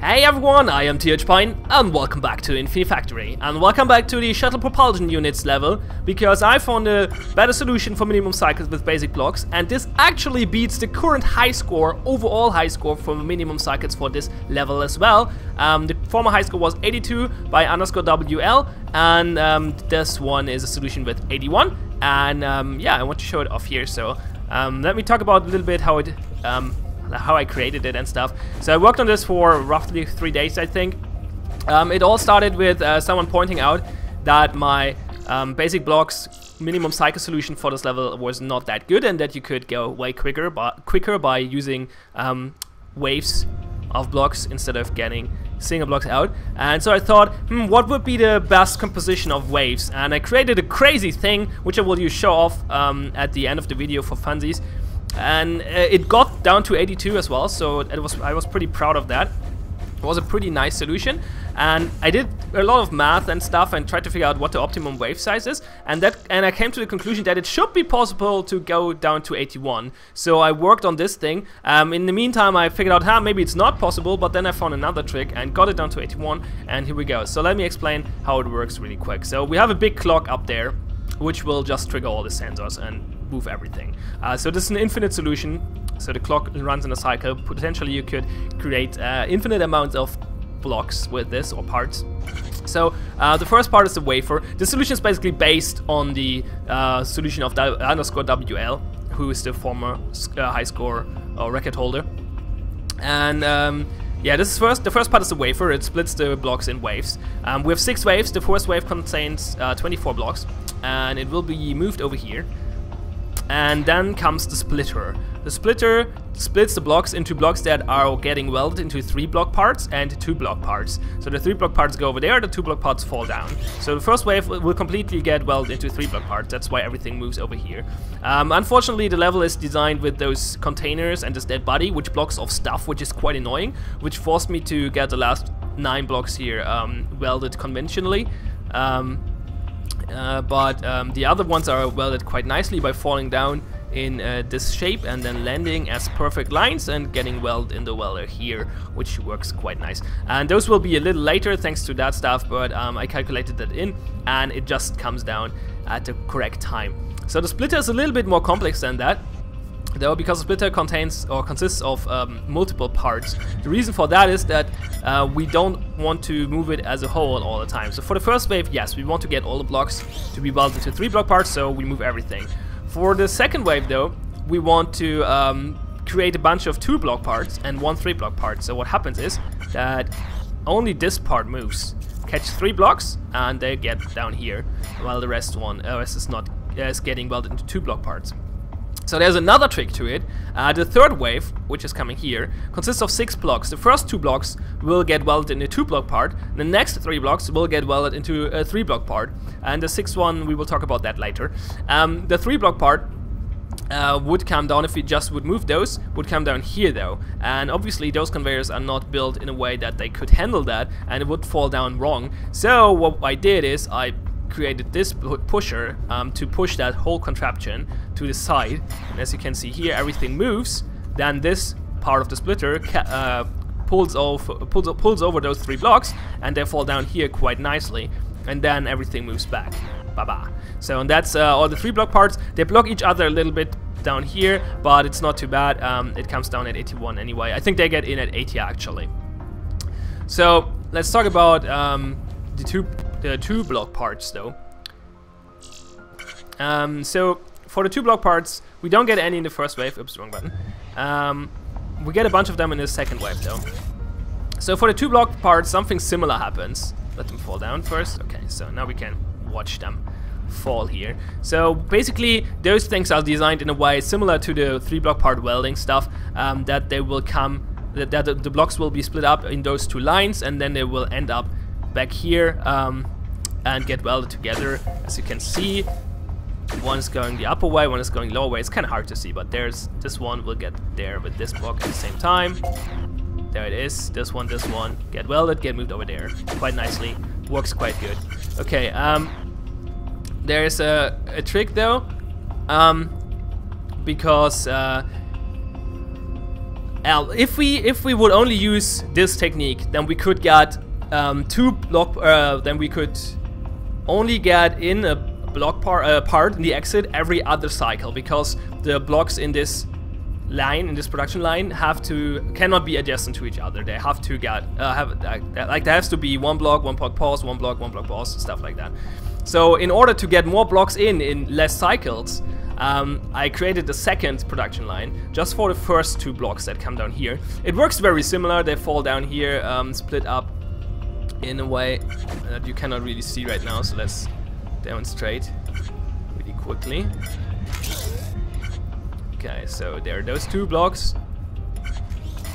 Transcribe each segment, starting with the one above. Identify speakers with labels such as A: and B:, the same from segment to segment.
A: Hey everyone, I am THPine and welcome back to Infinifactory and welcome back to the Shuttle Propulsion units level, because I found a better solution for minimum cycles with basic blocks, and this actually beats the current high score, overall high score for minimum cycles for this level as well. The former high score was 82 by _WL, and this one is a solution with 81, and yeah, I want to show it off here. So let me talk about a little bit how I created it and stuff. So I worked on this for roughly 3 days, I think. It all started with someone pointing out that my basic blocks minimum cycle solution for this level was not that good, and that you could go way quicker by using waves of blocks instead of getting single blocks out. And so I thought, what would be the best composition of waves? And I created a crazy thing, which I will show off at the end of the video for funsies. And it got down to 82 as well, so I was pretty proud of that. It was a pretty nice solution, and I did a lot of math and stuff and tried to figure out what the optimum wave size is, and I came to the conclusion that it should be possible to go down to 81. So I worked on this thing. In the meantime, I figured out, maybe it's not possible, but then I found another trick and got it down to 81, and here we go. So let me explain how it works really quick. So we have a big clock up there, which will just trigger all the sensors and move everything. So this is an infinite solution, so the clock runs in a cycle. Potentially you could create infinite amounts of blocks with this, or parts. So the first part is the wafer. The solution is basically based on the solution of _WL, who is the former high score or record holder. And yeah, the first part is the wafer. It splits the blocks in waves. We have 6 waves. The first wave contains 24 blocks, and it will be moved over here. And then comes the splitter. The splitter splits the blocks into blocks that are getting welded into 3 block parts and 2 block parts. So the 3 block parts go over there, the 2 block parts fall down. So the first wave will completely get welded into 3 block parts. That's why everything moves over here. Unfortunately, the level is designed with those containers and this dead body, which blocks off stuff, which is quite annoying, which forced me to get the last 9 blocks here welded conventionally. But the other ones are welded quite nicely by falling down in this shape and then landing as perfect lines and getting welded in the welder here, which works quite nice. And those will be a little later thanks to that stuff, but I calculated that in, and it just comes down at the correct time. So the splitter is a little bit more complex than that, though, because the splitter consists of multiple parts. The reason for that is that we don't want to move it as a whole all the time. So for the first wave, yes, we want to get all the blocks to be welded into 3 block parts, so we move everything. For the second wave, though, we want to create a bunch of 2 block parts and 1 3 block part. So what happens is that only this part moves. Catch 3 blocks and they get down here, while the rest is getting welded into 2 block parts. So there's another trick to it. The third wave, which is coming here, consists of 6 blocks. The first 2 blocks will get welded in a 2 block part. The next 3 blocks will get welded into a 3 block part. And the 6th one, we will talk about that later. The 3 block part would come down, if we just would move those, would come down here though. And obviously those conveyors are not built in a way that they could handle that, and it would fall down wrong. So what I did is I created this pusher to push that whole contraption to the side, and as you can see here, everything moves. Then this part of the splitter pulls over those 3 blocks, and they fall down here quite nicely, and then everything moves back. Baba. So and that's all the 3 block parts. They block each other a little bit down here, but it's not too bad. It comes down at 81 anyway. I think they get in at 80 actually. So let's talk about the 2 block parts though. So for the 2 block parts, we don't get any in the first wave. Oops, wrong button. We get a bunch of them in the second wave though. So for the 2 block parts, something similar happens. Let them fall down first. Okay, so now we can watch them fall here. So basically those things are designed in a way similar to the 3 block part welding stuff, that they will come, that the blocks will be split up in those 2 lines, and then they will end up back here and get welded together. As you can see, one is going the upper way, one is going lower way. It's kind of hard to see, but there's this one will get there with this block at the same time. There it is. This one get welded, get moved over there quite nicely. Works quite good. Okay, there's a trick though, because if we would only use this technique, then we could get then we could only get in a block part in the exit every other cycle, because the blocks in this line, in this production line, cannot be adjacent to each other. They have to get there has to be one block pause, one block pause, stuff like that. So in order to get more blocks in less cycles, I created a second production line just for the first 2 blocks that come down here. It works very similar. They fall down here, split up in a way that you cannot really see right now, so let's demonstrate really quickly. Okay, so there are those 2 blocks.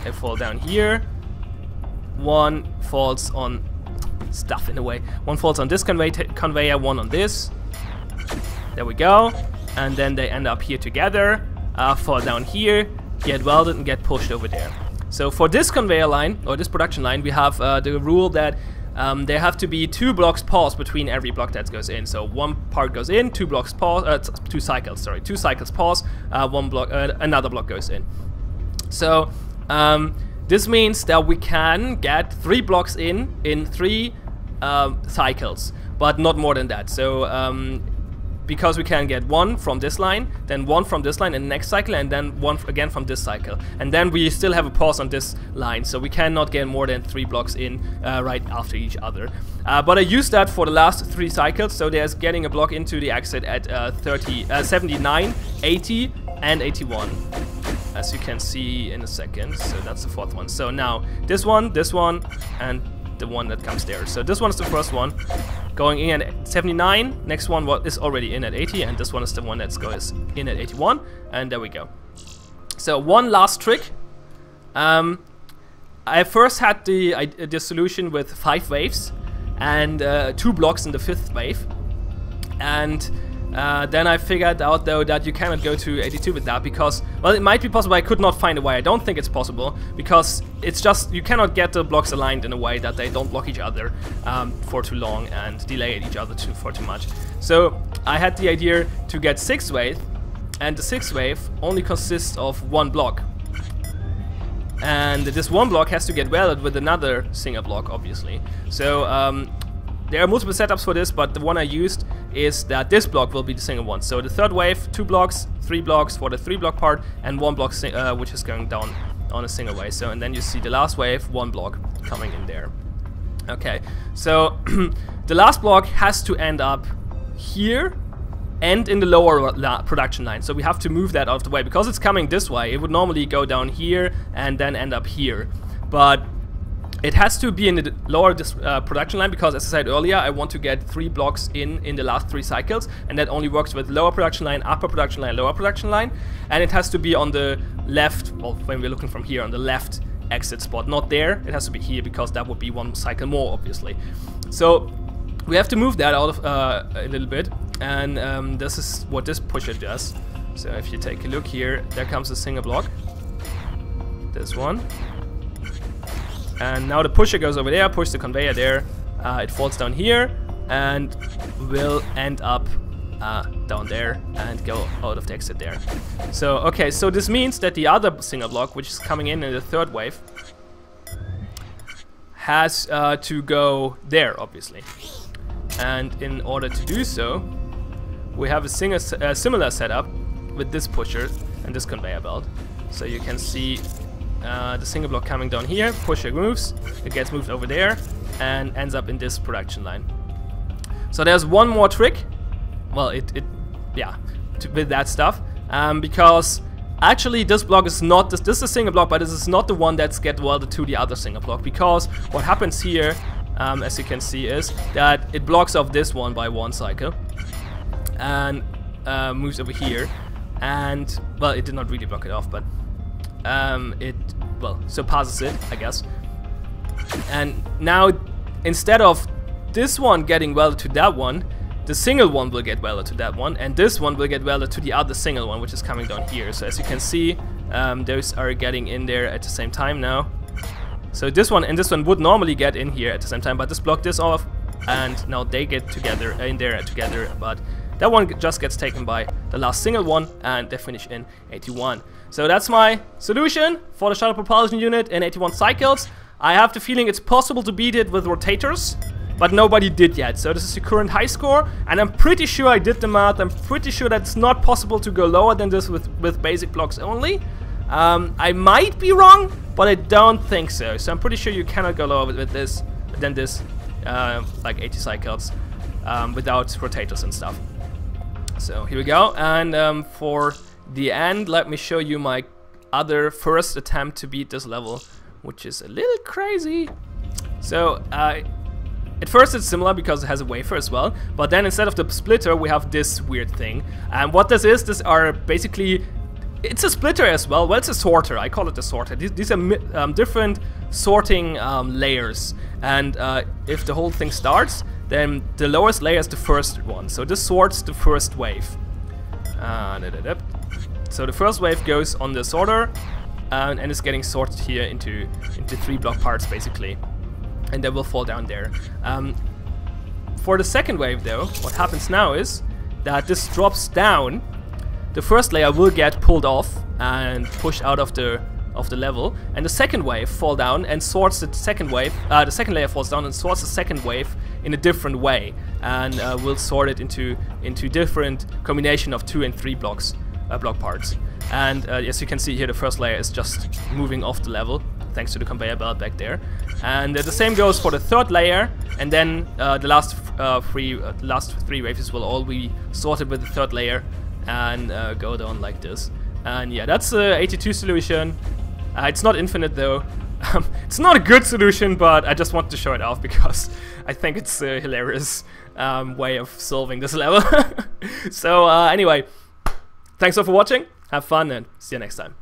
A: They fall down here. One falls on stuff in a way. One falls on this conveyor, one on this. There we go. And then they end up here together, fall down here, get welded and get pushed over there. So for this conveyor line, or this production line, we have the rule that there have to be 2 blocks pause between every block that goes in. So one part goes in, 2 blocks pause, 2 cycles, sorry, 2 cycles pause, one block, another block goes in. So this means that we can get 3 blocks in 3 cycles, but not more than that. So because we can get 1 from this line, then 1 from this line in the next cycle, and then 1 again from this cycle. And then we still have a pause on this line, so we cannot get more than 3 blocks in right after each other. But I used that for the last 3 cycles, so there's getting a block into the exit at 79, 80, and 81. As you can see in a second, so that's the 4th one. So now this one, and the one that comes there. So this one is the first one going in at 79, next one is already in at 80, and this one is the one that goes in at 81, and there we go. So one last trick. I first had the solution with 5 waves and 2 blocks in the 5th wave, and then I figured out though that you cannot go to 82 with that, because, well, it might be possible. I could not find a way. I don't think it's possible, because it's just, you cannot get the blocks aligned in a way that they don't block each other for too long and delay each other for too much. So I had the idea to get 6 wave, and the 6th wave only consists of 1 block. And this 1 block has to get welded with another single block, obviously. So there are multiple setups for this, but the one I used is that this block will be the single one. So the 3rd wave, 2 blocks, 3 blocks for the 3 block part, and 1 block which is going down on a single way. So, and then you see the last wave, 1 block coming in there. Okay, so the last block has to end up here and in the lower production line. So we have to move that out of the way, because it's coming this way. It would normally go down here and then end up here, but it has to be in the lower production line, because, as I said earlier, I want to get 3 blocks in the last 3 cycles, and that only works with lower production line, upper production line, lower production line, and it has to be on the left, well, when we're looking from here, on the left exit spot, not there. It has to be here, because that would be 1 cycle more, obviously. So we have to move that out of a little bit, and this is what this pusher does. So if you take a look here, there comes a single block, this one. And now the pusher goes over there, push the conveyor there, it falls down here, and will end up down there and go out of the exit there. So, okay, so this means that the other single block, which is coming in the 3rd wave, has to go there, obviously. And in order to do so, we have a similar setup with this pusher and this conveyor belt. So you can see the single block coming down here, pusher moves, it gets moved over there, and ends up in this production line. So there's one more trick, well, with that stuff, because actually this block is not, this is a single block, but this is not the one that's get welded to the other single block, because what happens here, as you can see, is that it blocks off this one by 1 cycle, and moves over here, and, well, it did not really block it off, but it, well, surpasses it, I guess. And now, instead of this one getting welded to that one, the single one will get welded to that one, and this one will get welded to the other single one, which is coming down here. So as you can see, those are getting in there at the same time now. So this one and this one would normally get in here at the same time, but this blocked this off, and now they get together in there together, but that one just gets taken by the last single one, and they finish in 81. So that's my solution for the shuttle propulsion unit in 81 cycles. I have the feeling it's possible to beat it with rotators, but nobody did yet. So this is the current high score, and I'm pretty sure I did the math. I'm pretty sure that it's not possible to go lower than this with basic blocks only. I might be wrong, but I don't think so. So I'm pretty sure you cannot go lower with this than this, like 80 cycles, without rotators and stuff. So here we go, and for the end, let me show you my other first attempt to beat this level, which is a little crazy. So at first it's similar because it has a wafer as well, but then instead of the splitter we have this weird thing. And what this is, these are basically, it's a splitter as well. Well, it's a sorter. I call it a sorter. These are different sorting layers, and if the whole thing starts, then the lowest layer is the first one. So this sorts the first wave. So the first wave goes on the sorter, and it's getting sorted here into 3 block parts basically, and they will fall down there. For the second wave though, what happens now is that this drops down. The first layer will get pulled off and pushed out of the level, and the second wave fall down and sorts the second wave. The second layer falls down and sorts the second wave in a different way, and will sort it into different combination of 2 and 3 block parts. And as you can see here, the first layer is just moving off the level thanks to the conveyor belt back there. And the same goes for the third layer, and then the last three waves will all be sorted with the third layer and go down like this. And yeah, that's a 82 solution. It's not infinite though. It's not a good solution, but I just want to show it off because I think it's a hilarious way of solving this level. So anyway, thanks all for watching, have fun, and see you next time.